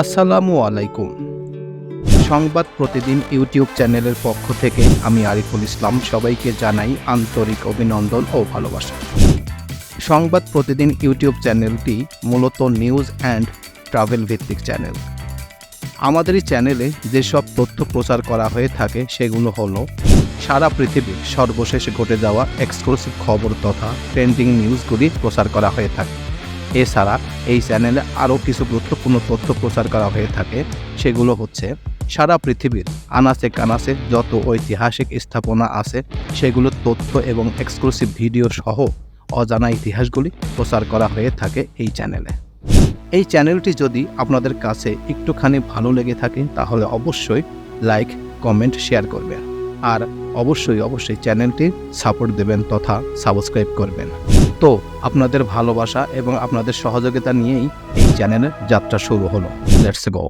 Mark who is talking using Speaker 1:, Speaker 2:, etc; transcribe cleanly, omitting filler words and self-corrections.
Speaker 1: আসসালামু আলাইকুম। সংবাদ প্রতিদিন ইউটিউব চ্যানেলের পক্ষ থেকে আমি আরিফুল ইসলাম সবাইকে জানাই আন্তরিক অভিনন্দন ও ভালোবাসা। সংবাদ প্রতিদিন ইউটিউব চ্যানেলটি মূলত নিউজ অ্যান্ড ট্রাভেল ভিত্তিক চ্যানেল। আমাদের এই চ্যানেলে যেসব তথ্য প্রচার করা হয়ে থাকে সেগুলো হলো সারা পৃথিবীর সর্বশেষ ঘটে যাওয়া এক্সক্লুসিভ খবর তথা ট্রেন্ডিং নিউজগুলি প্রচার করা হয়ে থাকে। এছাড়া এই চ্যানেলে আরও কিছু গুরুত্বপূর্ণ তথ্য প্রচার করা হয়ে থাকে, সেগুলো হচ্ছে সারা পৃথিবীর আনাচে কানাচে যত ঐতিহাসিক স্থাপনা আছে সেগুলোর তথ্য এবং এক্সক্লুসিভ ভিডিও সহ অজানা ইতিহাসগুলি প্রচার করা হয়ে থাকে এই চ্যানেলে। এই চ্যানেলটি যদি আপনাদের কাছে একটুখানি ভালো লেগে থাকে তাহলে অবশ্যই লাইক, কমেন্ট, শেয়ার করবেন আর অবশ্যই চ্যানেলটি সাপোর্ট দেবেন তথা সাবস্ক্রাইব করবেন। তো আপনাদের ভালোবাসা এবং আপনাদের সহযোগিতা নিয়েই এই চ্যানেলের যাত্রা শুরু হলো। Let's go.